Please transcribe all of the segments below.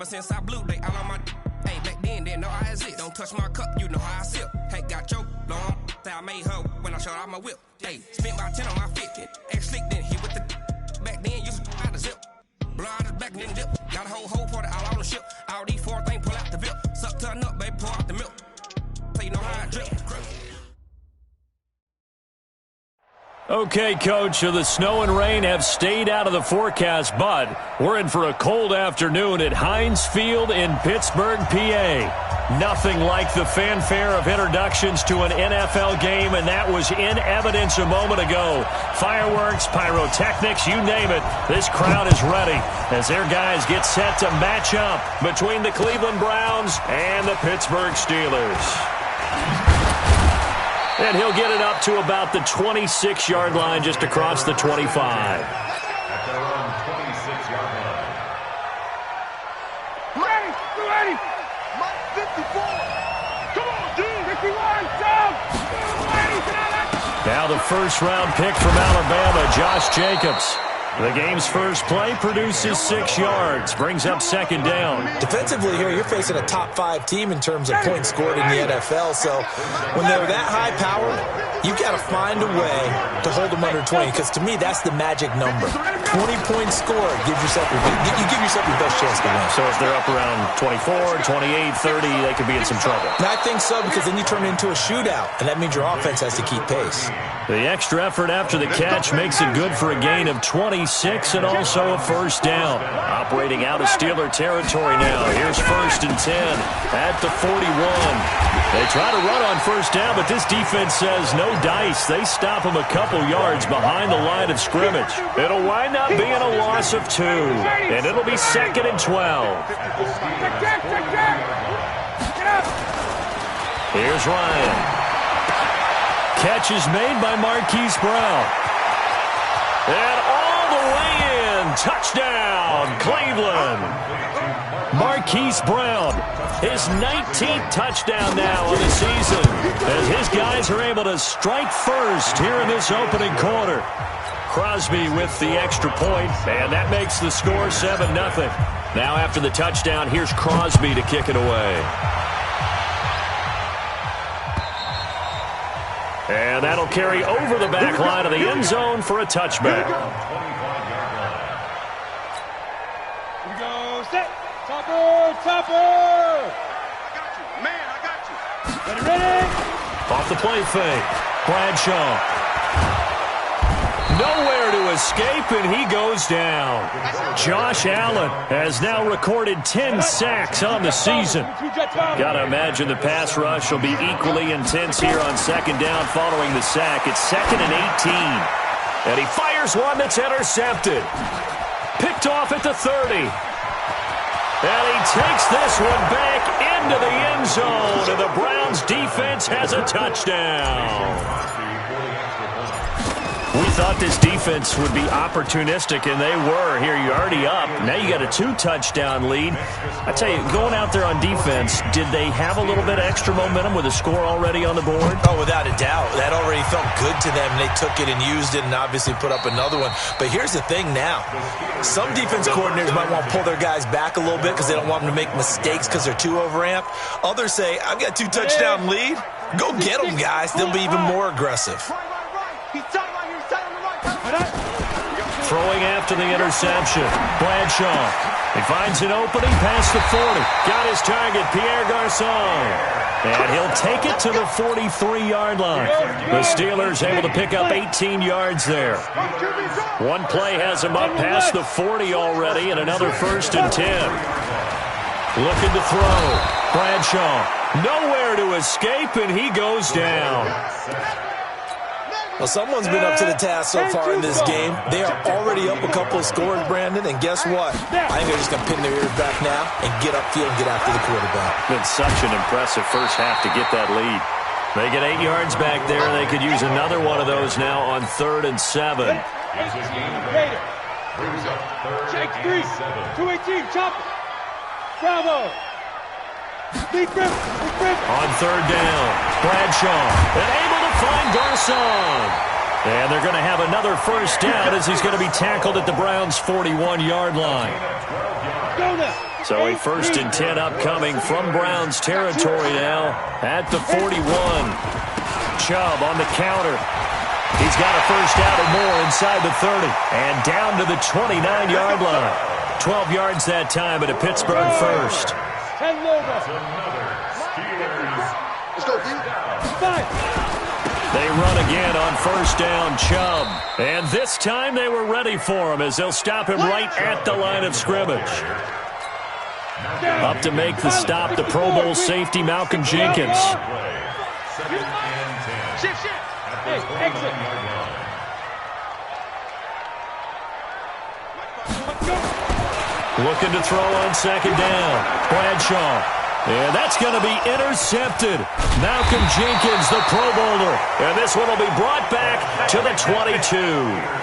Ever since I blew, they all on my hey, back then, didn't know I exist. Don't touch my cup, you know how I sip. Hey, got your long, say I made her when I showed out my whip. Hey, spent about 10 on my fit. Ex-slick, then hit with the back then, used to out the zip. Blow out his back, then dip. Got a whole party all on the ship. All these four things, pull out the VIP. Suck to a nut, baby, pour out the milk. So you know how I drip. Okay, Coach, so the snow and rain have stayed out of the forecast, but we're in for a cold afternoon at Heinz Field in Pittsburgh, PA. Nothing like the fanfare of introductions to an NFL game, and that was in evidence a moment ago. Fireworks, pyrotechnics, you name it. This crowd is ready as their guys get set to match up between the Cleveland Browns and the Pittsburgh Steelers. And he'll get it up to about the 26-yard line just across the 25. At their own 26-yard line. Ready! Mike 54! Come on, dude! 51, jump! Now the first-round pick from Alabama, Josh Jacobs. The game's first play produces 6 yards, brings up second down. Defensively here, you're facing a top-5 team in terms of points scored in the NFL, so when they're that high-powered, you've got to find a way to hold them under 20, because to me, that's the magic number. 20 points scored gives yourself your best chance to win. So if they're up around 24, 28, 30, they could be in some trouble. And I think so, because then you turn it into a shootout, and that means your offense has to keep pace. The extra effort after the catch makes it good for a gain of 26 and also a first down. Operating out of Steeler territory now. Here's 1st and 10 at the 41. They try to run on first down, but this defense says no dice. They stop them a couple yards behind the line of scrimmage. It'll wind up being a loss of 2, and it'll be 2nd and 12. Here's Ryan. Catch is made by Marquise Brown. And all the way in. Touchdown, Cleveland. Marquise Brown, his 19th touchdown now of the season, as his guys are able to strike first here in this opening quarter. Crosby with the extra point, and that makes the score 7-0. Now after the touchdown, here's Crosby to kick it away. And that'll carry over the back line of the end zone for a touchback. Here we go, set. Topper. I got you. Man, I got you. Ready? Off the play fake. Bradshaw. Nowhere to escape, and he goes down. Josh Allen has now recorded 10 sacks on the season. Gotta imagine the pass rush will be equally intense here on second down following the sack. It's 2nd and 18. And he fires one that's intercepted. Picked off at the 30. And he takes this one back into the end zone, and the Browns defense has a touchdown. We thought this defense would be opportunistic, and they were. Here, you're already up. Now you got a 2-touchdown lead. I tell you, going out there on defense, did they have a little bit of extra momentum with a score already on the board? Oh, without a doubt. That already felt good to them. They took it and used it and obviously put up another one. But here's the thing now. Some defense coordinators might want to pull their guys back a little bit because they don't want them to make mistakes because they're too overamped. Others say, I've got a 2-touchdown lead. Go get them, guys. They'll be even more aggressive. Throwing after the interception. Bradshaw. He finds an opening past the 40. Got his target, Pierre Garçon. And he'll take it to the 43-yard line. The Steelers able to pick up 18 yards there. One play has him up past the 40 already, and another 1st and 10. Looking to throw. Bradshaw. Nowhere to escape, and he goes down. Well, someone's been up to the task so far in this game. They are already up a couple of scores, Brandon, and guess what? I think they're just going to pin their ears back now and get upfield and get after the quarterback. Been such an impressive first half to get that lead. They get 8 yards back there. They could use another one of those now on 3rd and 7. Check 3. 218, chop. Bravo. On 3rd down, Bradshaw, and able to find Garçon. And they're going to have another first down as he's going to be tackled at the Browns' 41-yard line. So a 1st and 10 upcoming from Browns territory now at the 41. Chubb on the counter. He's got a first down or more inside the 30. And down to the 29-yard line. 12 yards that time at a Pittsburgh first. Let's go, dude. They run again on first down, Chubb. And this time they were ready for him as they'll stop him right at the line of scrimmage. Up to make the stop, the Pro Bowl safety, Malcolm Jenkins. Looking to throw on second down. Bradshaw. And that's going to be intercepted. Malcolm Jenkins, the Pro Bowler. And this one will be brought back to the 22.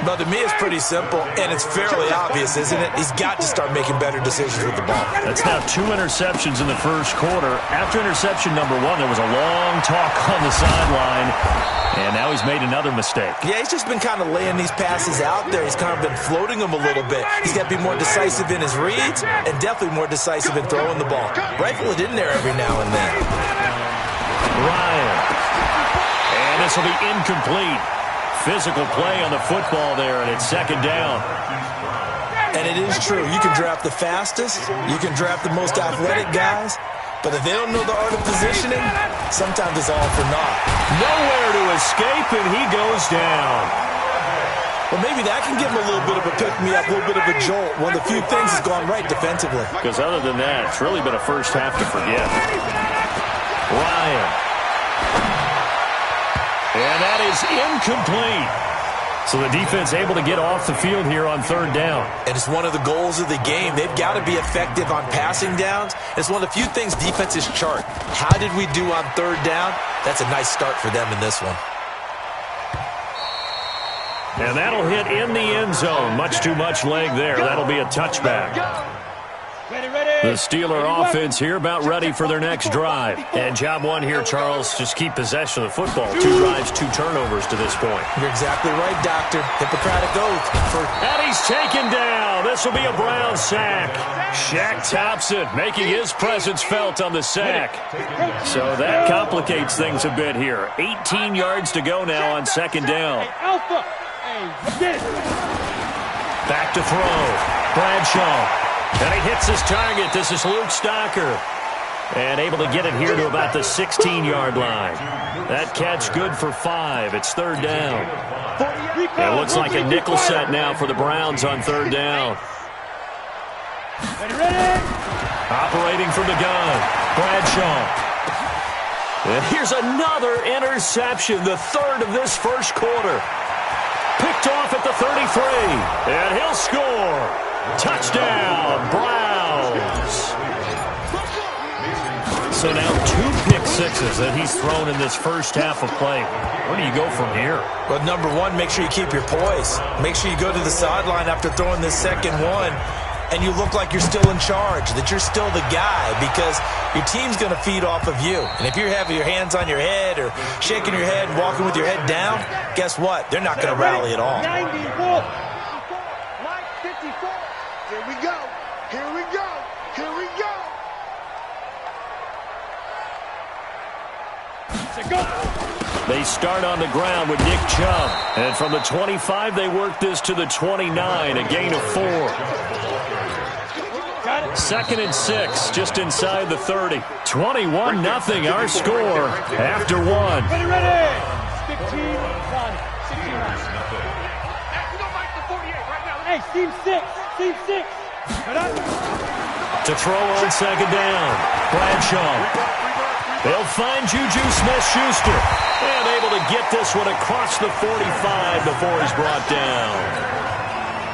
But to me, it's pretty simple, and it's fairly obvious, isn't it? He's got to start making better decisions with the ball. That's now 2 interceptions in the first quarter. After interception number 1, there was a long talk on the sideline, and now he's made another mistake. Yeah, he's just been kind of laying these passes out there. He's kind of been floating them a little bit. He's got to be more decisive in his reads and definitely more decisive in throwing the ball. Rifle it in there every now and then. Ryan. And this will be incomplete. Physical play on the football there, and it's second down. And it is true. You can draft the fastest. You can draft the most athletic guys. But if they don't know the art of positioning, sometimes it's all for naught. Nowhere to escape, and he goes down. Well, maybe that can give him a little bit of a pick-me-up, a little bit of a jolt. One of the few things has gone right defensively. Because other than that, it's really been a first half to forget. Ryan. And that is incomplete. So the defense able to get off the field here on third down. And it's one of the goals of the game. They've got to be effective on passing downs. It's one of the few things defenses chart. How did we do on third down? That's a nice start for them in this one. And that'll hit in the end zone. Much too much leg there. That'll be a touchback. The Steeler offense here about ready for their next drive. And job one here, Charles, just keep possession of the football. 2 drives, 2 turnovers to this point. You're exactly right, Doctor. Hippocratic oath. And he's taken down. This will be a Brown sack. Shaq Thompson making his presence felt on the sack. So that complicates things a bit here. 18 yards to go now on second down. Back to throw. Bradshaw. And he hits his target. This is Luke Stocker. And able to get it here to about the 16-yard line. That catch good for 5. It's third down. It looks like a nickel set now for the Browns on third down. Operating from the gun. Bradshaw. And here's another interception, the third of this first quarter. Picked off at the 33. And he'll score. Touchdown, Browns. So now 2 pick sixes that he's thrown in this first half of play. Where do you go from here? Well, number one, make sure you keep your poise. Make sure you go to the sideline after throwing this second one, and you look like you're still in charge, that you're still the guy, because your team's going to feed off of you. And if you're having your hands on your head or shaking your head and walking with your head down, guess what? They're not going to rally at all. 94. Here we go. Here we go. Here we go. They start on the ground with Nick Chubb. And from the 25, they work this to the 29, a gain of 4. 2nd and 6, just inside the 30. 21-0, our score after 1. Ready. 15, 1. Hey, team 6. Team 6. To throw on second down. Bradshaw. They'll find Juju Smith-Schuster. And able to get this one across the 45 before he's brought down.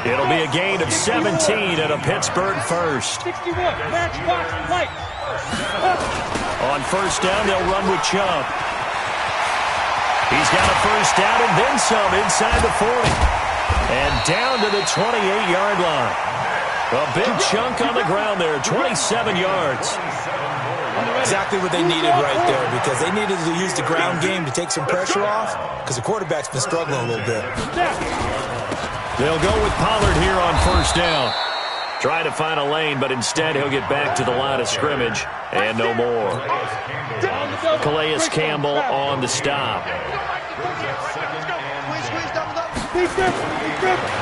It'll be a gain of 17 at a Pittsburgh first. 61. Matchbox light. On first down, they'll run with Chubb. He's got a first down and then some inside the 40. And down to the 28-yard line. A big chunk on the ground there, 27 yards. Exactly what they needed right there, because they needed to use the ground game to take some pressure off, because the quarterback's been struggling a little bit. They'll go with Pollard here on first down. Trying to find a lane, but instead he'll get back to the line of scrimmage, and no more. Calais Campbell on the stop.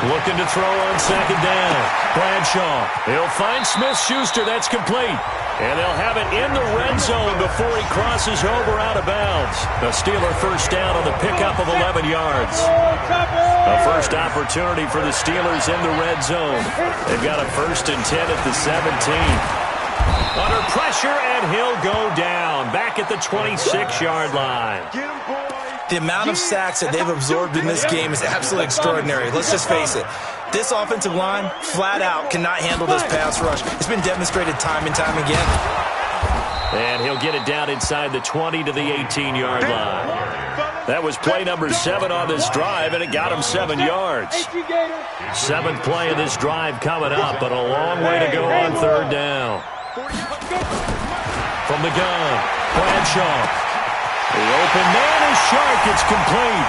Looking to throw on second down. Bradshaw. He'll find Smith-Schuster. That's complete. And they'll have it in the red zone before he crosses over out of bounds. A Steeler first down on the pickup of 11 yards. A first opportunity for the Steelers in the red zone. They've got a 1st and 10 at the 17. Under pressure, and he'll go down. Back at the 26-yard line. The amount of sacks that they've absorbed in this game is absolutely extraordinary. Let's just face it. This offensive line, flat out, cannot handle this pass rush. It's been demonstrated time and time again. And he'll get it down inside the 20 to the 18-yard line. That was play number 7 on this drive, and it got him 7 yards. 7th play of this drive coming up, but a long way to go on third down. From the gun, Bradshaw. The open man is Shark. It's complete.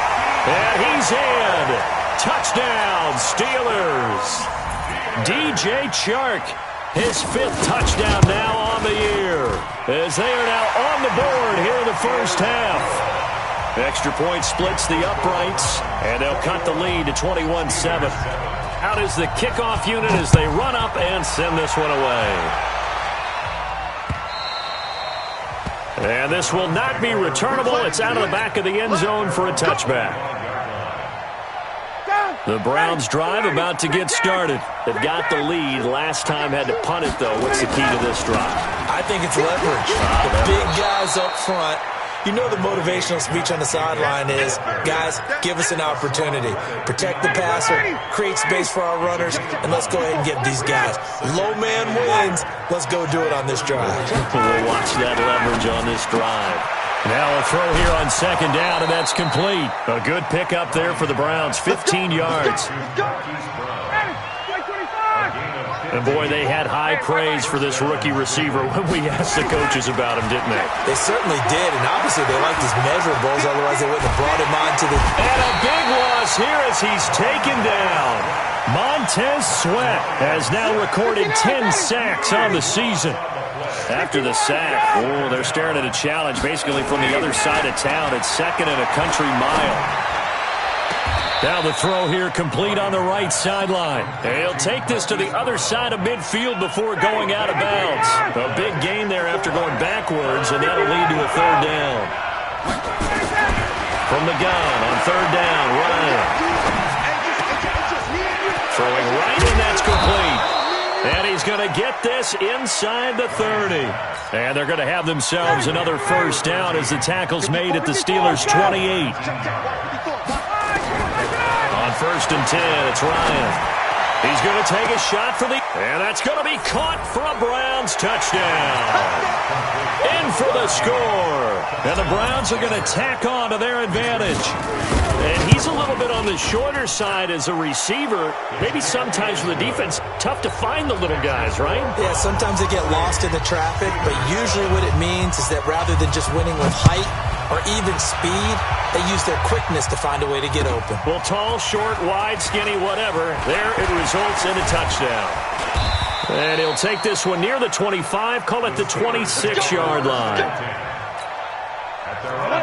And he's in. Touchdown, Steelers. DJ Chark, his 5th touchdown now on the year, as they are now on the board here in the first half. Extra point splits the uprights, and they'll cut the lead to 21-7. Out is the kickoff unit as they run up and send this one away. And this will not be returnable. It's out of the back of the end zone for a touchback. The Browns drive about to get started. They've got the lead. Last time had to punt it, though. What's the key to this drive? I think it's leverage. The big guys up front. You know the motivational speech on the sideline is, guys, give us an opportunity. Protect the passer, create space for our runners, and let's go ahead and get these guys. Low man wins. Let's go do it on this drive. We'll watch that leverage on this drive. Now a throw here on second down, and that's complete. A good pickup there for the Browns, 15 yards. And, boy, they had high praise for this rookie receiver when we asked the coaches about him, didn't they? They certainly did, and obviously they liked his measurables, otherwise they wouldn't have brought him on to the... And a big loss here as he's taken down. Montez Sweat has now recorded 10 sacks on the season. After the sack, they're staring at a challenge basically from the other side of town. It's 2nd and a country mile. Now the throw here complete on the right sideline. He'll take this to the other side of midfield before going out of bounds. A big gain there after going backwards, and that'll lead to a 3rd down. From the gun on 3rd down, Ryan. Throwing right, and that's complete. And he's going to get this inside the 30. And they're going to have themselves another first down as the tackle's made at the Steelers' 28. On 1st and 10, it's Ryan. He's going to take a shot for the... And that's going to be caught for a Browns touchdown. In for the score. And the Browns are going to tack on to their advantage. And he's a little bit on the shorter side as a receiver. Maybe sometimes for the defense, tough to find the little guys, right? Yeah, sometimes they get lost in the traffic, but usually what it means is that rather than just winning with height or even speed, they use their quickness to find a way to get open. Well, tall, short, wide, skinny, whatever, there it results in a touchdown. And he'll take this one near the 25, call it the 26-yard line.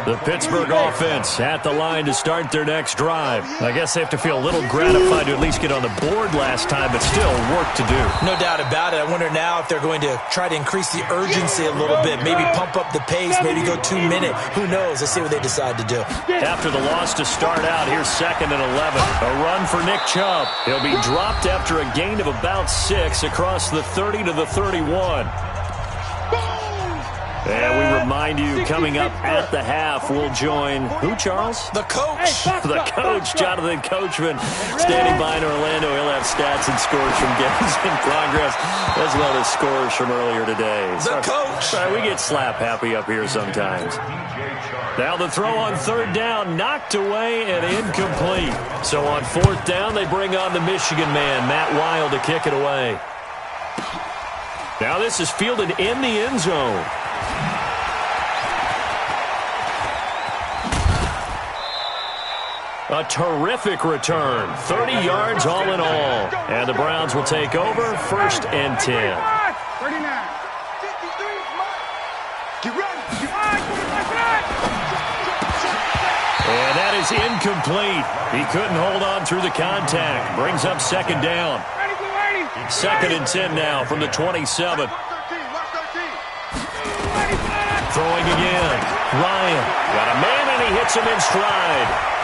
The Pittsburgh offense at the line to start their next drive. I guess they have to feel a little gratified to at least get on the board last time, but still work to do. No doubt about it. I wonder now if they're going to try to increase the urgency a little bit, maybe pump up the pace, maybe go 2 minute. Who knows? Let's see what they decide to do. After the loss to start out, here's 2nd and 11. A run for Nick Chubb. He'll be dropped after a gain of about 6 across the 30 to the 31. And we remind you, coming up at the half, we'll join, who, Charles? The coach. The coach, Jonathan Coachman, standing by in Orlando. He'll have stats and scores from games in progress, as well as scores from earlier today. The coach. We get slap happy up here sometimes. Now the throw on 3rd down, knocked away and incomplete. So on 4th down, they bring on the Michigan man, Matt Wild, to kick it away. Now this is fielded in the end zone. A terrific return. 30 yards all in all. And the Browns will take over 1st and 10. 39. 53. Get ready. And that is incomplete. He couldn't hold on through the contact. Brings up 2nd down. 2nd and 10 now from the 27. Throwing again. Ryan got a man and he hits him in stride.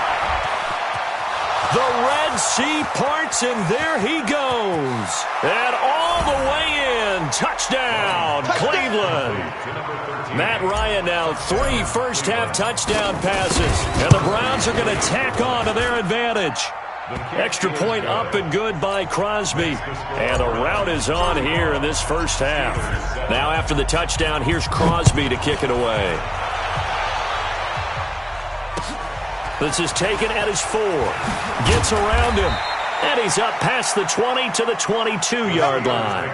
The Red Sea parts, and there he goes. And all the way in. Touchdown, Cleveland. Matt Ryan now 3 first-half touchdown passes. And the Browns are going to tack on to their advantage. Extra point up and good by Crosby. And the rout is on here in this first half. Now after the touchdown, here's Crosby to kick it away. This is taken at his 4. Gets around him. And he's up past the 20 to the 22-yard line.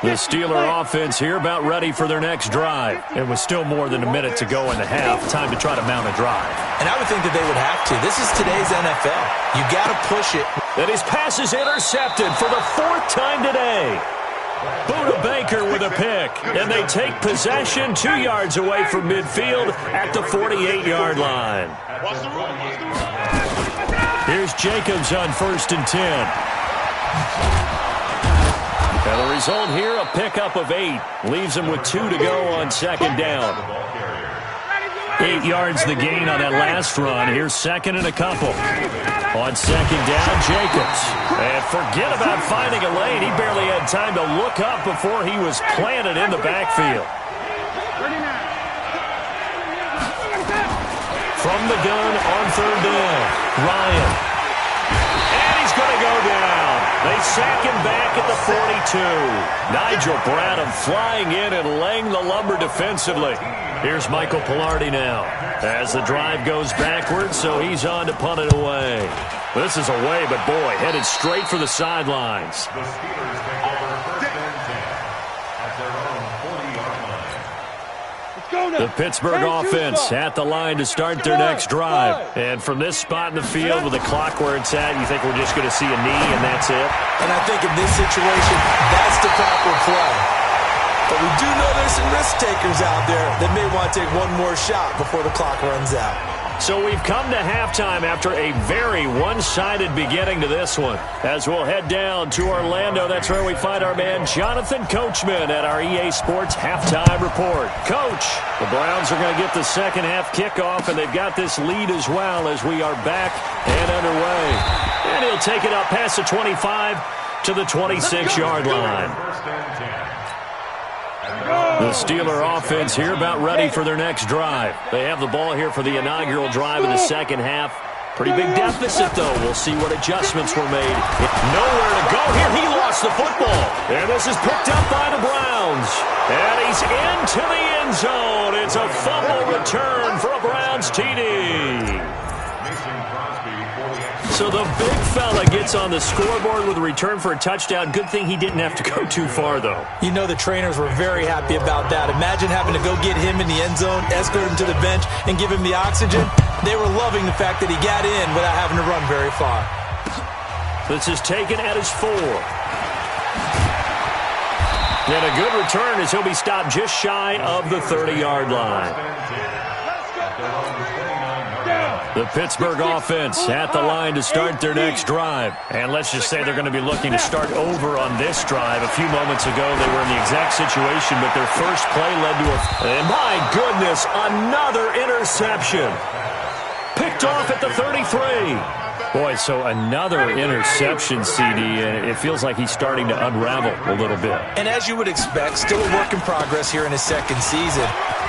The Steeler offense here about ready for their next drive. It was still more than a minute to go in the half. Time to try to mount a drive. And I would think that they would have to. This is today's NFL. You got to push it. And his pass is intercepted for the 4th time today. Buda Baker with a pick, and they take possession 2 yards away from midfield at the 48-yard line. Here's Jacobs on 1st and 10. And the result here, a pickup of 8. Leaves him with 2 to go on 2nd down. 8 yards the gain on that last run. Here's 2nd and a couple. On 2nd down, Jacobs. And forget about finding a lane. He barely had time to look up before he was planted in the backfield. From the gun on 3rd down, Ryan. And he's going to go down. They sack him back at the 42. Nigel Bradham flying in and laying the lumber defensively. Here's Michael Pilardi now as the drive goes backwards, so he's on to punt it away. This is away, but boy, headed straight for the sidelines. The Steelers take over 1st and 10 at their own 40-yard line. Let's go now. The Pittsburgh offense at the line to start their next drive. And from this spot in the field with the clock where it's at, you think we're just going to see a knee and that's it? And I think in this situation, that's the proper play. But we do know there's some risk takers out there that may want to take one more shot before the clock runs out. So we've come to halftime after a very one-sided beginning to this one. As we'll head down to Orlando, that's where we find our man Jonathan Coachman at our EA Sports Halftime Report. Coach, the Browns are going to get the 2nd half kickoff, and they've got this lead as well as we are back and underway. And he'll take it up past the 25 to the 26-yard line. The Steeler offense here about ready for their next drive. They have the ball here for the inaugural drive of the 2nd half. Pretty big deficit, though. We'll see what adjustments were made. Nowhere to go here. He lost the football. And this is picked up by the Browns. And he's into the end zone. It's a fumble return for a Browns TD. So the big fella gets on the scoreboard with a return for a touchdown. Good thing he didn't have to go too far, though. You know the trainers were very happy about that. Imagine having to go get him in the end zone, escort him to the bench, and give him the oxygen. They were loving the fact that he got in without having to run very far. This is taken at his 4. And a good return as he'll be stopped just shy of the 30-yard line. The Pittsburgh offense at the line to start their next drive. And let's just say they're going to be looking to start over on this drive. A few moments ago, they were in the exact situation, but their first play led to a... And my goodness, another interception. Picked off at the 33. Boy, so another interception, CD, and it feels like he's starting to unravel a little bit. And as you would expect, still a work in progress here in his 2nd season.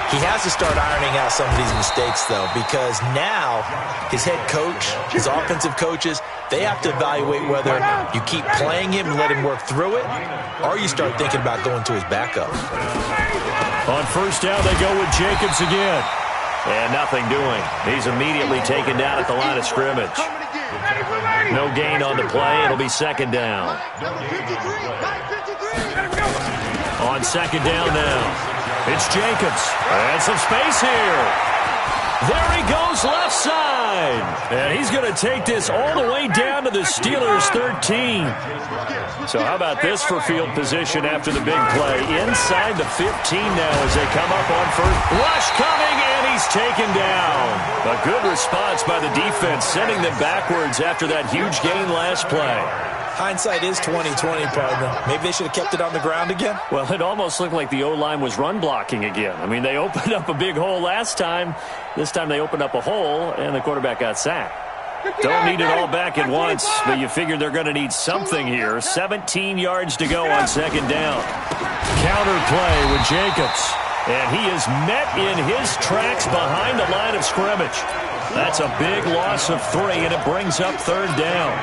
He has to start ironing out some of these mistakes, though, because now his head coach, his offensive coaches, they have to evaluate whether you keep playing him and let him work through it, or you start thinking about going to his backup. On 1st down, they go with Jacobs again. And nothing doing. He's immediately taken down at the line of scrimmage. No gain on the play. It'll be second down. On second down now, it's Jacobs. And some space here. There he goes left side. And he's going to take this all the way down to the Steelers' 13. So how about this for field position after the big play? Inside the 15 now as they come up on first. Rush coming, and he's taken down. A good response by the defense, sending them backwards after that huge gain last play. Hindsight is 20/20, partner. Maybe they should have kept it on the ground again. Well, it almost looked like the O-line was run blocking again. I mean, they opened up a big hole last time. This time they opened up a hole, and the quarterback got sacked. Don't need it all back at once, but you figure they're going to need something here. 17 yards to go on second down. Counter play with Jacobs. And he is met in his tracks behind the line of scrimmage. That's a big loss of 3, and it brings up third down.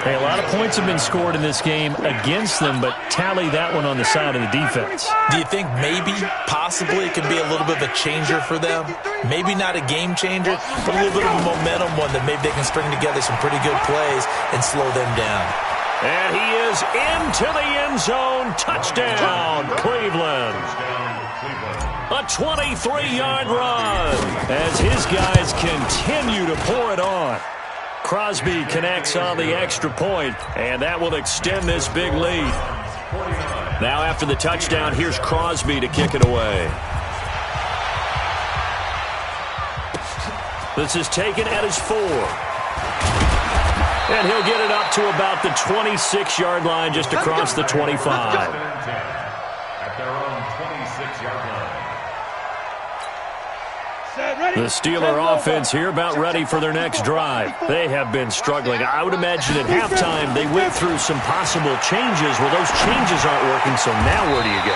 Hey, a lot of points have been scored in this game against them, but tally that one on the side of the defense. Do you think maybe, possibly, it could be a little bit of a changer for them? Maybe not a game changer, but a little bit of a momentum one that maybe they can string together some pretty good plays and slow them down. And he is into the end zone. Touchdown, Cleveland. A 23-yard run as his guys continue to pour it on. Crosby connects on the extra point, and that will extend this big lead. Now after the touchdown, here's Crosby to kick it away. This is taken at his 4. And he'll get it up to about the 26-yard line, just across the 25. At their own 26-yard line. The Steeler offense here about ready for their next drive. They have been struggling. I would imagine at halftime they went through some possible changes. Well, those changes aren't working, so now where do you go?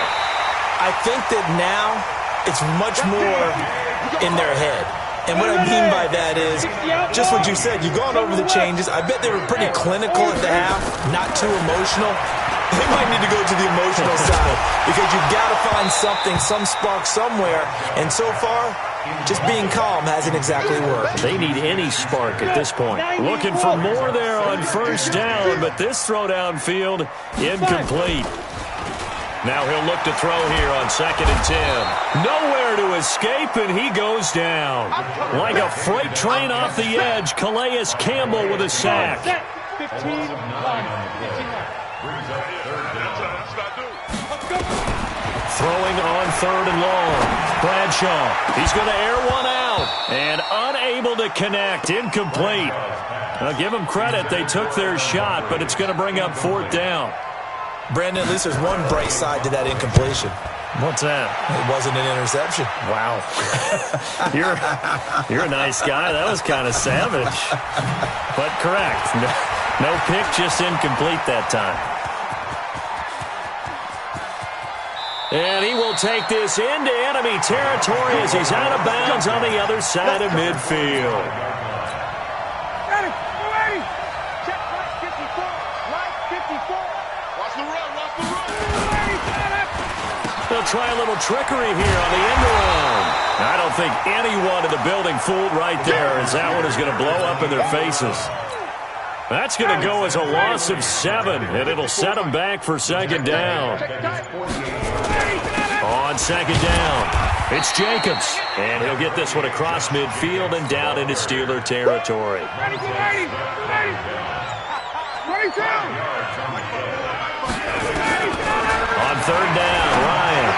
I think that now it's much more in their head. And what I mean by that is just what you said. You've gone over the changes. I bet they were pretty clinical at the half, not too emotional. They might need to go to the emotional side because you've got to find something, some spark somewhere. And so far, just being calm hasn't exactly worked. They need any spark at this point. Looking for more there on first down, but this throw downfield incomplete. Now he'll look to throw here on 2nd and 10. Nowhere to escape, and he goes down. Like a freight train off the edge, Calais Campbell with a sack. 15. Throwing on 3rd and long. Bradshaw, he's going to air one out. And unable to connect, incomplete. Now give them credit, they took their shot, but it's going to bring up 4th down. Brandon, at least there's one bright side to that incompletion. What's that? It wasn't an interception. Wow. You're a nice guy. That was kind of savage. But correct. No pick, just incomplete that time. And he will take this into enemy territory as he's out of bounds on the other side of midfield. They'll try a little trickery here on the end around. I don't think anyone in the building fooled right there, as that one is going to blow up in their faces. That's going to go as a loss of 7, and it'll set them back for 2nd down. On 2nd down, it's Jacobs, and he'll get this one across midfield and down into Steeler territory. On 3rd down, Ryan.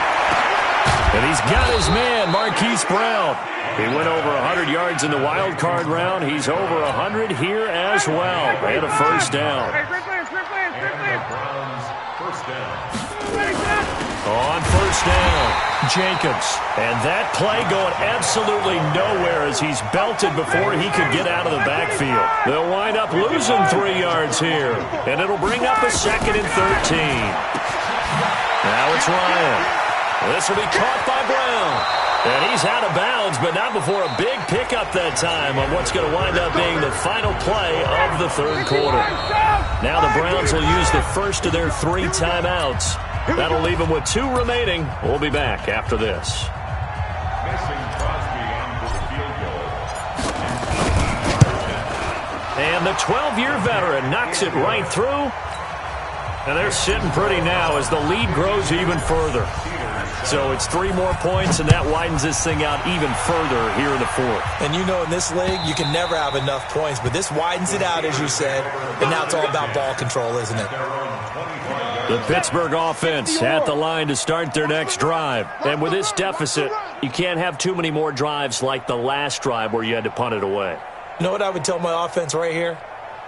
And he's got his man, Marquise Brown. He went over 100 yards in the wild card round. He's over 100 here as well. And a first down. On first down, Jacobs. And that play going absolutely nowhere as he's belted before he could get out of the backfield. They'll wind up losing 3 yards here. And it'll bring up a 2nd and 13. Now it's Ryan. This will be caught by Brown. And he's out of bounds, but not before a big pickup that time on what's going to wind up being the final play of the 3rd quarter. Now the Browns will use the first of their 3 timeouts. That'll leave them with 2 remaining. We'll be back after this. And the 12-year veteran knocks it right through. And they're sitting pretty now as the lead grows even further. So it's 3 more points, and that widens this thing out even further here in the fourth. And you know in this league, you can never have enough points, but this widens it out, as you said, and now it's all about ball control, isn't it? The Pittsburgh offense at the line to start their next drive. And with this deficit, you can't have too many more drives like the last drive where you had to punt it away. You know what I would tell my offense right here?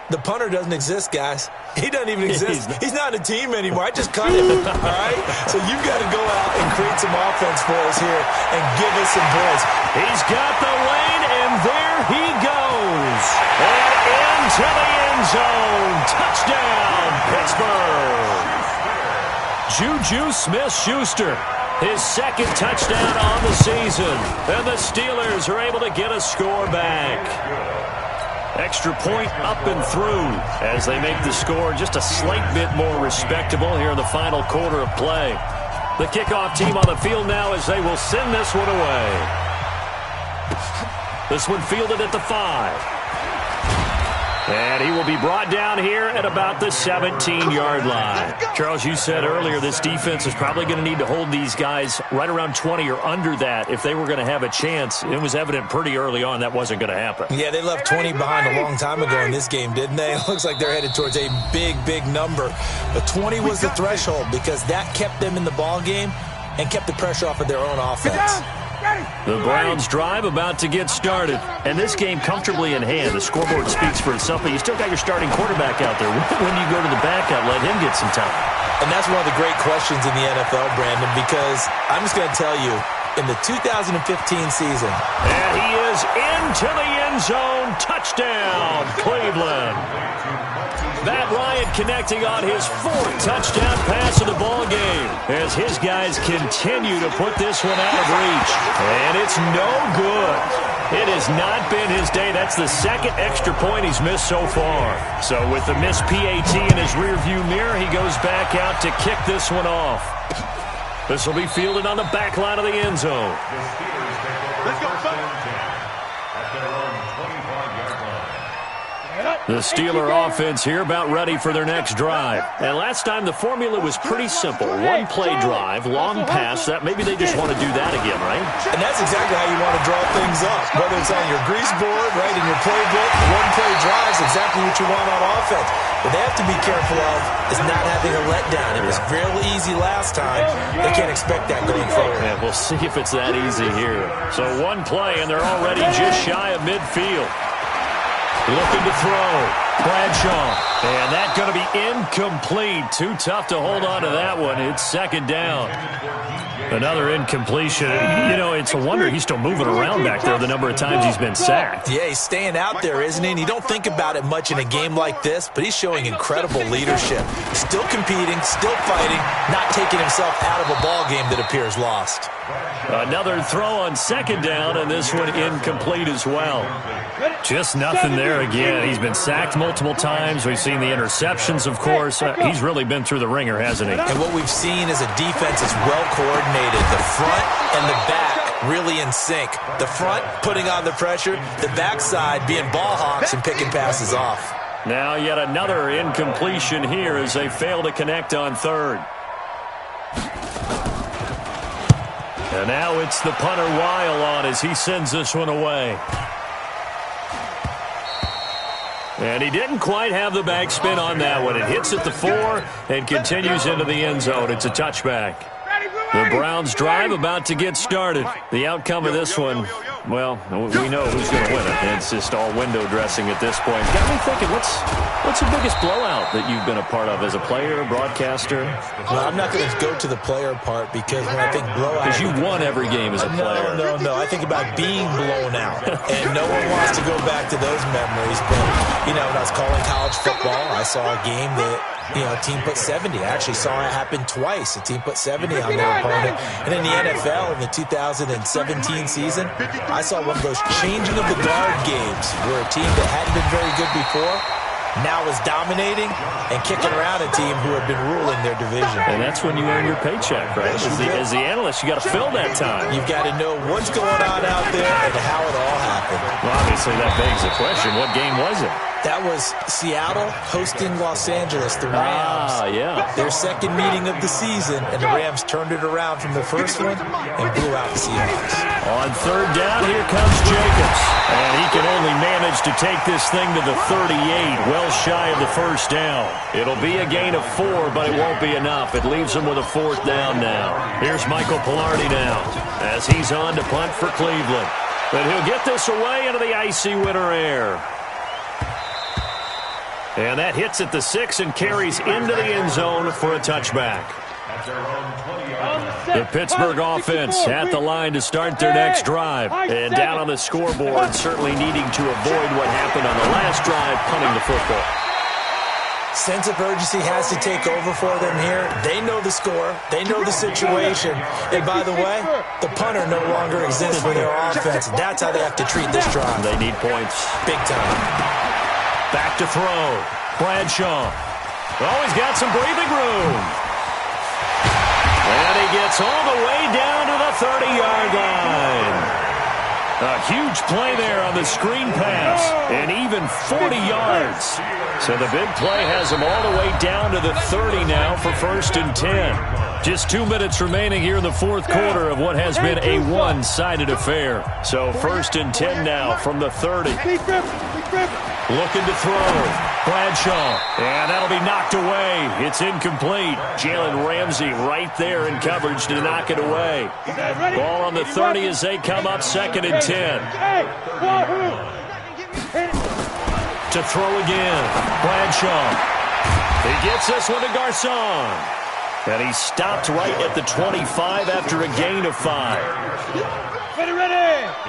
The punter doesn't exist, guys. He doesn't even exist. He's not a team anymore. I just cut him, all right? So you've got to go out and create some offense for us here and give us some points. He's got the lane, and there he goes. And into the end zone. Touchdown, Pittsburgh. Juju Smith-Schuster, his second touchdown on the season. And the Steelers are able to get a score back. Extra point up and through as they make the score just a slight bit more respectable here in the final quarter of play. The kickoff team on the field now as they will send this one away. This one fielded at the 5. And he will be brought down here at about the 17-yard line. Charles, you said earlier this defense is probably going to need to hold these guys right around 20 or under that if they were going to have a chance. It was evident pretty early on that wasn't going to happen. Yeah, they left 20 behind a long time ago in this game, didn't they? It looks like they're headed towards a big, big number. But 20 was the threshold because that kept them in the ball game and kept the pressure off of their own offense. The Browns drive about to get started. And this game comfortably in hand. The scoreboard speaks for itself, but you still got your starting quarterback out there. When do you go to the backup, let him get some time? And that's one of the great questions in the NFL, Brandon, because I'm just going to tell you, in the 2015 season. And he is into the end zone. Touchdown, Cleveland. Matt Ryan connecting on his 4th touchdown pass of the ball game as his guys continue to put this one out of reach. And it's no good. It has not been his day. That's the second extra point he's missed so far. So with the missed PAT in his rearview mirror, he goes back out to kick this one off. This will be fielded on the back line of the end zone. Let's go, son. The Steeler offense here about ready for their next drive. And last time the formula was pretty simple. One play drive, long pass. That maybe they just want to do that again, right? And that's exactly how you want to draw things up. Whether it's on your grease board, right, in your playbook, one play drive is exactly what you want on offense. What they have to be careful of is not having a letdown. It was fairly easy last time. They can't expect that going forward. Yeah, we'll see if it's that easy here. So one play, and they're already just shy of midfield. Looking to throw. Bradshaw. And that's going to be incomplete. Too tough to hold on to that one. It's second down. Another incompletion. You know, it's a wonder he's still moving around back there the number of times he's been sacked. Yeah, he's staying out there, isn't he? And you don't think about it much in a game like this, but he's showing incredible leadership. Still competing, still fighting, not taking himself out of a ball game that appears lost. Another throw on second down, and this one incomplete as well. Just nothing there again. He's been sacked multiple times. We've seen the interceptions, of course. He's really been through the ringer, hasn't he? And what we've seen is a defense that's well coordinated. The front and the back really in sync. The front putting on the pressure, the backside being ball hawks and picking passes off. Now yet another incompletion here as they fail to connect on third. And now it's the punter Weil on as he sends this one away. And he didn't quite have the backspin on that one. It hits at the 4 and continues into the end zone. It's a touchback. The Browns drive about to get started. The outcome of this one, well, we know who's going to win it. It's just all window dressing at this point. Got me thinking, what's the biggest blowout that you've been a part of as a player, broadcaster? Well, I'm not going to go to the player part because when I think blowout... Because you won every game as a player. No. I think about being blown out. And no one wants to go back to those memories. But, you know, when I was calling college football, I saw a game that, you know, a team put 70. I actually saw it happen twice. A team put 70 on their opponent. And in the NFL, in the 2017 season, I saw one of those changing of the guard games where a team that hadn't been very good before now is dominating and kicking around a team who had been ruling their division. And that's when you earn your paycheck, right? As the analyst, you got to fill that time. You've got to know what's going on out there and how it all happened. Well, obviously, that begs the question, what game was it? That was Seattle hosting Los Angeles, the Rams. Yeah. Their second meeting of the season, and the Rams turned it around from the first one and blew out the Seahawks. On third down, here comes Jacobs. And he can only manage to take this thing to the 38, well shy of the first down. It'll be a gain of 4, but it won't be enough. It leaves him with a fourth down now. Here's Michael Pilardi now as he's on to punt for Cleveland. But he'll get this away into the icy winter air. And that hits at the 6 and carries into the end zone for a touchback. The Pittsburgh offense at the line to start their next drive. And down on the scoreboard, certainly needing to avoid what happened on the last drive, punting the football. Sense of urgency has to take over for them here. They know the score. They know the situation. And by the way, the punter no longer exists for their offense. That's how they have to treat this drive. They need points. Big time. Back to throw. Bradshaw. Oh, he's got some breathing room. And he gets all the way down to the 30-yard line. A huge play there on the screen pass, and even 40 yards. So the big play has him all the way down to the 30 now for 1st and 10. Just 2 minutes remaining here in the fourth quarter of what has been a one-sided affair. So 1st and 10 now from the 30. Looking to throw. Bradshaw. And that'll be knocked away. It's incomplete. Jalen Ramsey right there in coverage to knock it away. Ball on the 30 as they come up 2nd and 10. To throw again. Bradshaw. He gets this one to Garcon. And he stopped right at the 25 after a gain of 5.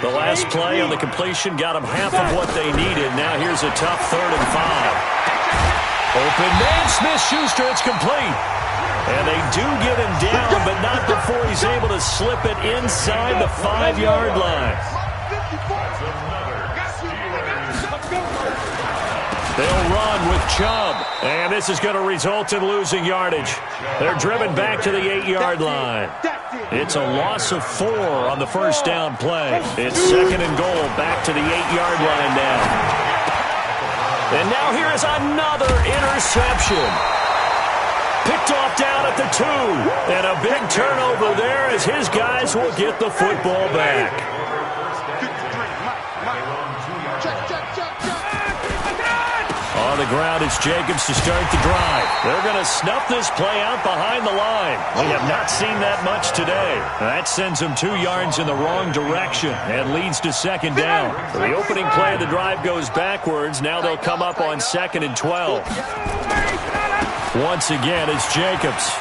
The last play on the completion got them half of what they needed. Now here's a tough 3rd and 5. Open man, Smith-Schuster, it's complete. And they do get him down, but not before he's able to slip it inside the 5-yard line. They'll run with Chubb, and this is going to result in losing yardage. They're driven back to the 8-yard line. It's a loss of 4 on the first down play. It's 2nd and goal, back to the 8-yard line now. And now here is another interception. Picked off down at the 2. And a big turnover there as his guys will get the football back. On the ground, it's Jacobs to start the drive. They're going to snuff this play out behind the line. We have not seen that much today. That sends them 2 yards in the wrong direction and leads to 2nd down. So the opening play of the drive goes backwards. Now they'll come up on 2nd and 12. Once again, it's Jacobs.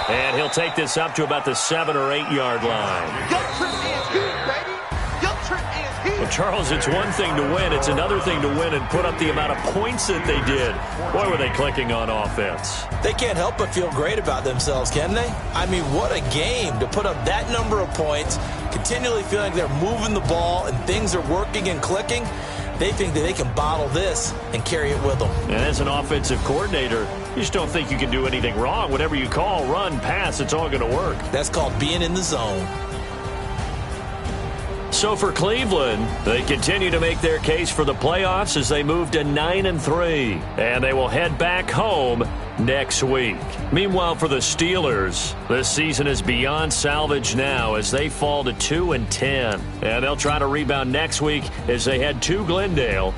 And he'll take this up to about the 7 or 8 yard line. Well, Charles, it's one thing to win. It's another thing to win and put up the amount of points that they did. Boy, were they clicking on offense. They can't help but feel great about themselves, can they? I mean, what a game to put up that number of points, continually feeling they're moving the ball and things are working and clicking. They think that they can bottle this and carry it with them. And as an offensive coordinator, you just don't think you can do anything wrong. Whatever you call, run, pass, it's all going to work. That's called being in the zone. So for Cleveland, they continue to make their case for the playoffs as they move to 9-3. And they will head back home next week. Meanwhile, for the Steelers, this season is beyond salvage now as they fall to 2-10. And they'll try to rebound next week as they head to Glendale.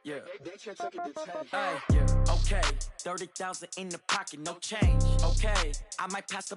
Yeah. Hey, yeah, okay. 30,000 in the pocket, no change. Okay, I might pass the